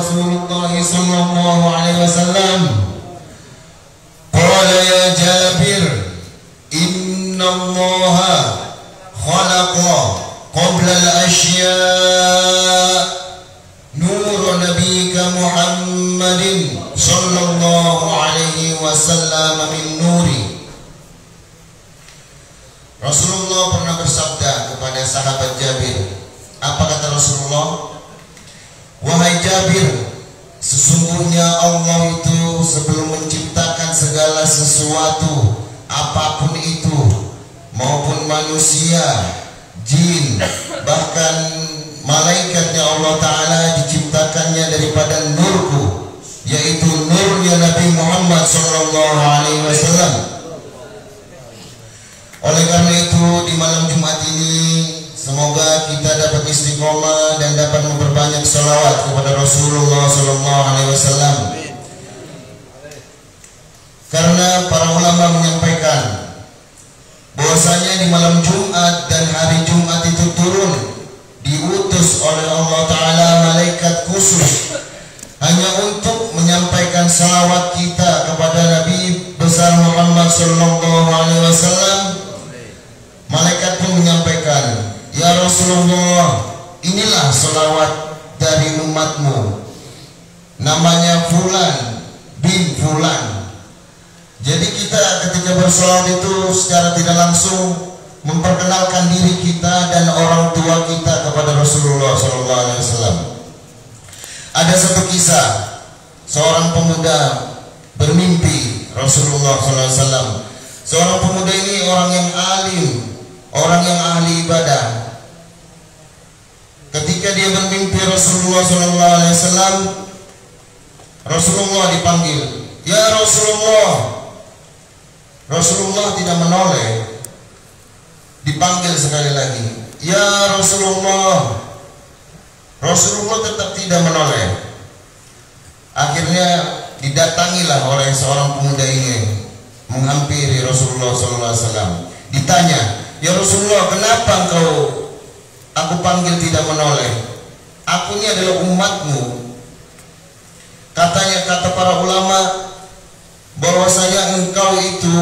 Rasulullah sallallahu alaihi wasallam, qala ya Jabir, inna Allah khalaqa qabla al-ashya' nur nabiyika Muhammadin sallallahu alaihi wasallam min nuri. Rasulullah pernah bersabda kepada sahabat Jabir. Apa kata Rasulullah? Wahai Jabir, sesungguhnya Allah itu sebelum menciptakan segala sesuatu, apapun itu, maupun manusia, jin, bahkan malaikatnya Allah Ta'ala diciptakannya daripada nurku, yaitu nurnya Nabi Muhammad sallallahu alaihi wasallam. Oleh karena itu di malam Jumat ini semoga kita dapat istiqomah dan dapat memperbanyak salawat kepada Rasulullah sallallahu alaihi wasallam. Karena para ulama menyampaikan bahwasanya di malam Jumat dan hari Jumat itu turun diutus oleh Allah Ta'ala malaikat khusus hanya untuk menyampaikan salawat kita kepada Nabi besar Muhammad sallallahu alaihi wasallam. Malaikat pun menyampaikan, ya Rasulullah, inilah salawat dari umatmu, namanya Fulan bin Fulan. Jadi kita ketika bersalawat itu secara tidak langsung memperkenalkan diri kita dan orang tua kita kepada Rasulullah SAW. Ada satu kisah, seorang pemuda bermimpi Rasulullah SAW. Seorang pemuda ini orang yang alim, orang yang ahli ibadah. Ketika dia bermimpi Rasulullah SAW, Rasulullah dipanggil, ya Rasulullah. Rasulullah tidak menoleh. Dipanggil sekali lagi, ya Rasulullah. Rasulullah tetap tidak menoleh. Akhirnya didatangilah oleh seorang pemuda ini, menghampiri Rasulullah SAW. Ditanya, ya Rasulullah, kenapa aku panggil tidak menoleh? Aku ini adalah umatmu. Kata para ulama bahwasanya engkau itu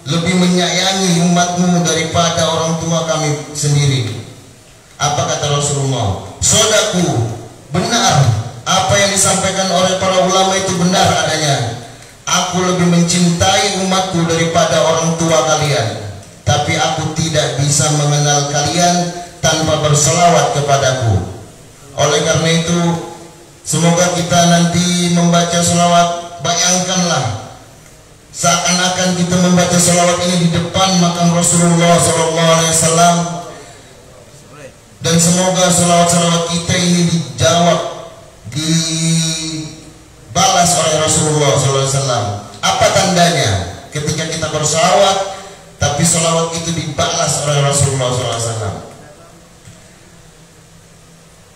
lebih menyayangi umatmu daripada orang tua kami sendiri. Apa kata Rasulullah? Sodaku, benar apa yang disampaikan oleh para ulama itu benar adanya. Aku lebih mencintai umatku daripada orang tua kalian, tapi aku tidak bisa mengenal kalian tanpa berselawat kepadaku. Oleh karena itu, semoga kita nanti membaca selawat, bayangkanlah seakan-akan kita membaca selawat ini di depan makam Rasulullah SAW. Dan semoga selawat-selawat kita ini dijawab, dibalas oleh Rasulullah SAW. Apa tandanya ketika kita berselawat tapi selawat itu dibalas oleh Rasulullah SAW?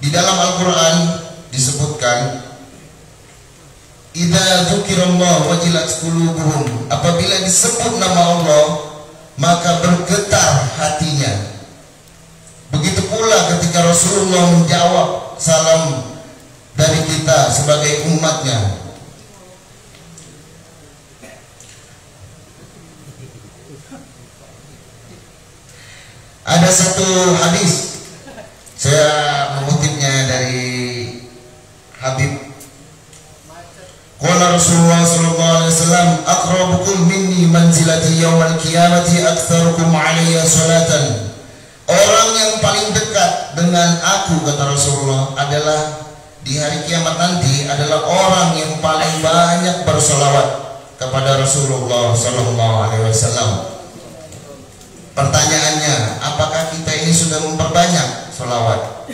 Di dalam Al-Quran disebutkan, idza dzukirallah wajilat qulubuhum, apabila disebut nama Allah maka bergetar hatinya. Begitu pula ketika Rasulullah menjawab salam dari kita sebagai umatnya. Ada satu hadis, saya mengutipnya dari Habib. Qala Rasulullah sallallahu alaihi wasallam, aqrabukum minni manzilati yaumal qiyamati aktsarukum alayya salatan. Orang yang paling dekat dengan aku, kata Rasulullah, adalah di hari kiamat nanti adalah orang yang paling banyak bersolawat kepada Rasulullah sallallahu alaihi wasallam. Pertanyaannya, apakah kita ini sudah memperbanyak solawat?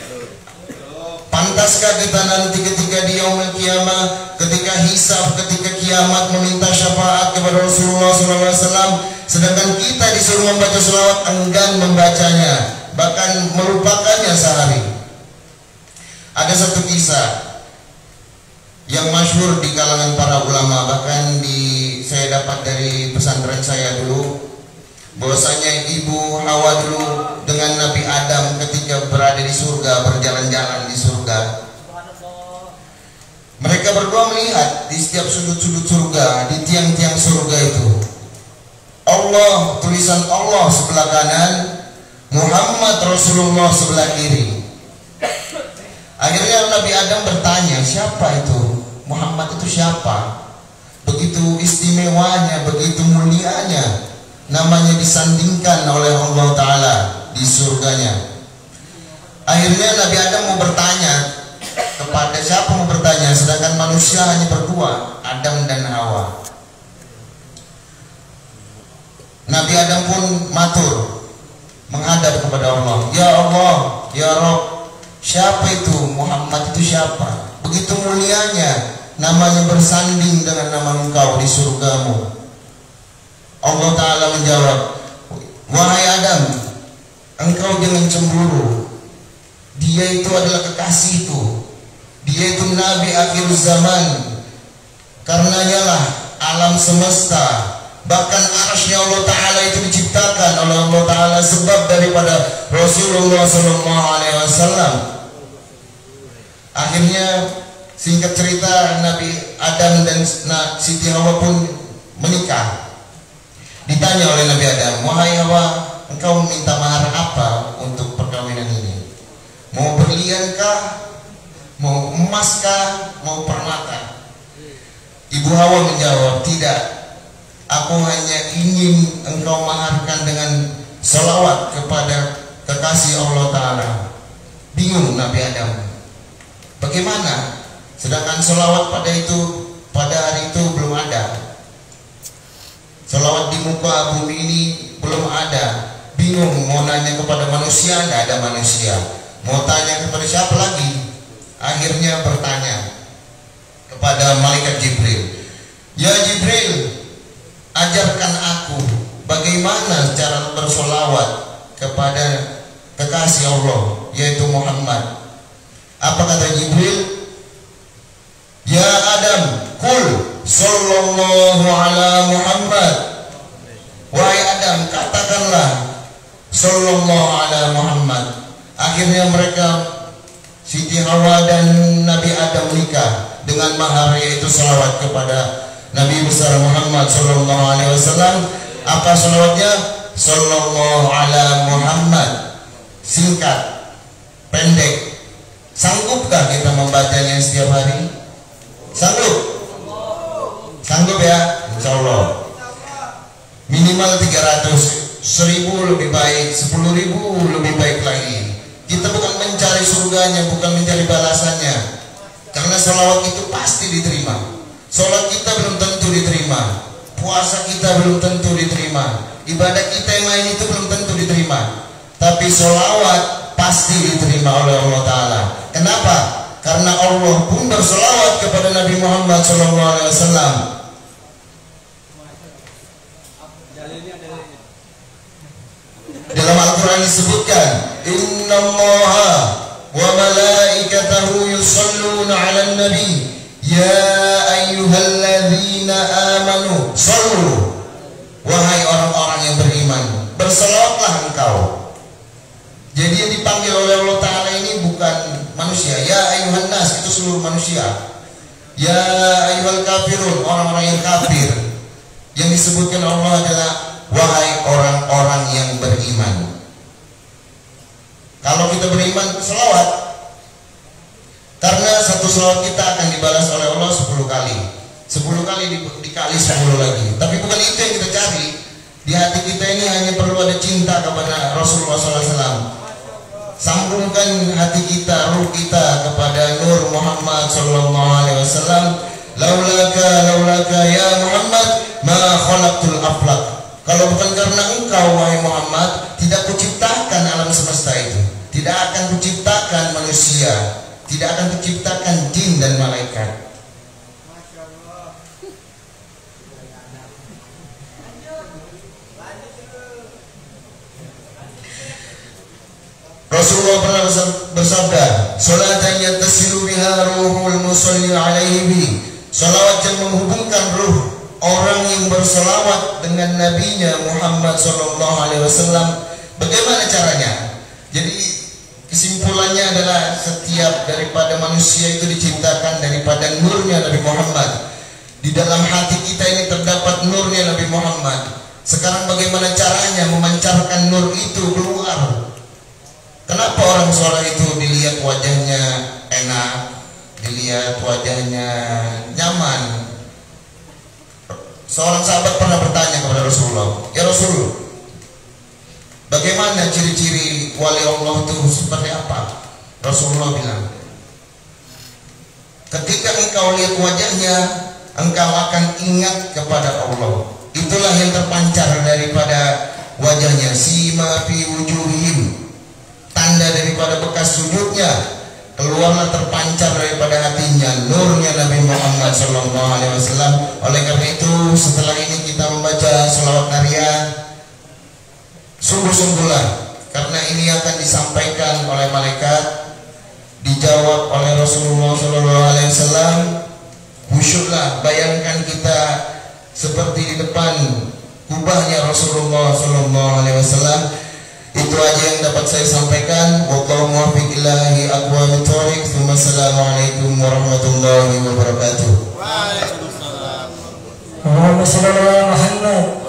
Pantaskah kita nanti ketika di yaumul qiyamah, ketika hisab, ketika kiamat meminta syafaat kepada Rasulullah SAW, sedangkan kita disuruh membaca selawat enggan membacanya, bahkan melupakannya sehari? Ada satu kisah yang masyhur di kalangan para ulama, bahkan saya dapat dari pesantren saya dulu, bahwasanya Ibu Hawa dulu dengan Nabi Adam ketika berada di surga, berjalan-jalan di surga, setiap sudut-sudut surga, di tiang-tiang surga itu Allah, tulisan Allah sebelah kanan, Muhammad Rasulullah sebelah kiri. Akhirnya Nabi Adam bertanya, siapa itu? Muhammad itu siapa? Begitu istimewanya, begitu mulianya, namanya disandingkan oleh Allah Ta'ala di surganya. Akhirnya Nabi Adam mau bertanya, kepada siapa mau bertanya? Sedangkan manusia hanya berdua, Adam dan Hawa. Nabi Adam pun matur, menghadap kepada Allah, ya Allah, ya Rabb, siapa itu? Muhammad itu siapa? Begitu mulianya, namanya bersanding dengan nama engkau di surgamu. Allah Ta'ala menjawab, wahai Adam, engkau jangan cemburu. Dia itu adalah kekasihku. Dia itu Nabi akhir zaman. Karenanya lah alam semesta, bahkan arsy Allah Ta'ala itu diciptakan oleh Allah Ta'ala sebab daripada Rasulullah SAW. Akhirnya singkat cerita, Nabi Adam dan Siti Hawa pun menikah. Ditanya oleh Nabi Adam, wahai Hawa, engkau minta mahar apa untuk perkawinan ini? Mau berlian kah? Mau emas kah? Mau permata? Ibu Hawa menjawab, tidak. Aku hanya ingin engkau maharkan dengan selawat kepada kekasih Allah Ta'ala. Bingung Nabi Adam, bagaimana? Sedangkan selawat pada hari itu belum ada. Selawat di muka bumi ini belum ada. Bingung mau nanya kepada manusia, tidak ada manusia. Mau tanya kepada siapa lagi? Akhirnya bertanya kepada malaikat Jibril, ya Jibril, ajarkan aku bagaimana cara bersolawat kepada kekasih Allah, yaitu Muhammad. Apa kata Jibril? Ya Adam, kul sallallahu ala Muhammad. Wahai Adam, katakanlah sallallahu ala Muhammad. Akhirnya mereka, Siti Hawa dan Nabi Adam menikah dengan mahar, yaitu salawat kepada Nabi besar Muhammad sallallahu alaihi wasallam. Apa salawatnya? Sallallahu ala Muhammad. Singkat, pendek. Sanggupkah kita membacanya setiap hari? Sanggup? Sanggup ya? Insyaallah. Minimal 300, 1000 lebih baik, 10.000 lebih baik lagi. Kita bukan mencari surganya, bukan mencari balasannya, karena salawat itu pasti diterima. Sholat kita belum tentu diterima, puasa kita belum tentu diterima, ibadah kita yang lain itu belum tentu diterima. Tapi sholawat pasti diterima oleh Allah Ta'ala. Kenapa? Karena Allah pun bersolawat kepada Nabi Muhammad SAW. Dalam Al-Quran disebutkan, Innallaha wa malaikatahu yusalluna 'alan nabi ya ayyuhalladzina amanu sallu. Wahai orang-orang yang beriman, berselawatlah engkau. Jadi yang dipanggil oleh Allah Ta'ala ini bukan manusia. Ya ayyuhan nas, itu seluruh manusia. Ya ayyuhal kafirun, orang-orang yang kafir. Yang disebutkan Allah adalah wahai orang-orang yang beriman. Kalau kita beriman, selawat. Karena satu selawat kita akan dibalas oleh Allah 10 kali. 10 kali dikali 10 lagi. Tapi bukan itu yang kita cari. Di hati kita ini hanya perlu ada cinta kepada Rasulullah SAW. Sambungkan hati kita, ruh kita kepada Nur Muhammad SAW. Laulaka ya Muhammad ma khalaqtul aflaq. Kalau bukan karena engkau wahai Muhammad, tidak kuciptakan alam semesta itu. Tidak akan kuciptakan manusia, tidak akan kuciptakan jin dan malaikat. Rasulullah pernah bersabda, salatan yattasilu biha ruhul musalli alaihi bi. Salawat yang menghubungkan ruh orang yang berselawat dengan nabinya Muhammad sallallahu alaihi wasallam. Bagaimana caranya? Jadi kesimpulannya adalah setiap daripada manusia itu diciptakan daripada nurnya Nabi Muhammad. Di dalam hati kita ini terdapat nurnya Nabi Muhammad. Sekarang bagaimana caranya memancarkan nur itu keluar? Kenapa orang soleh itu dilihat wajahnya enak, dilihat wajahnya nyaman? Seorang sahabat pernah bertanya kepada Rasulullah, "Ya Rasul, bagaimana ciri-ciri wali Allah itu seperti apa?" Rasulullah bilang, "Ketika engkau lihat wajahnya, engkau akan ingat kepada Allah. Itulah yang terpancar daripada wajahnya. Sima fi wujuhihim, tanda daripada bekas sujudnya, keluarlah terpancar daripada hatinya nurnya Nabi Muhammad SAW. Oleh karena itu, setelah ini kita membaca selawat nariyah, sungguh-sungguhlah, karena ini akan disampaikan oleh malaikat, dijawab oleh Rasulullah SAW. Khusyuklah, bayangkan kita seperti di depan kubahnya Rasulullah SAW. Itu aja yang dapat saya sampaikan. Wallahu muwaffiq ilahi aqwamit thoriq. Assalamualaikum warahmatullahi wabarakatuh. Waalaikumsalam. Allahumma shalli ala Muhammad.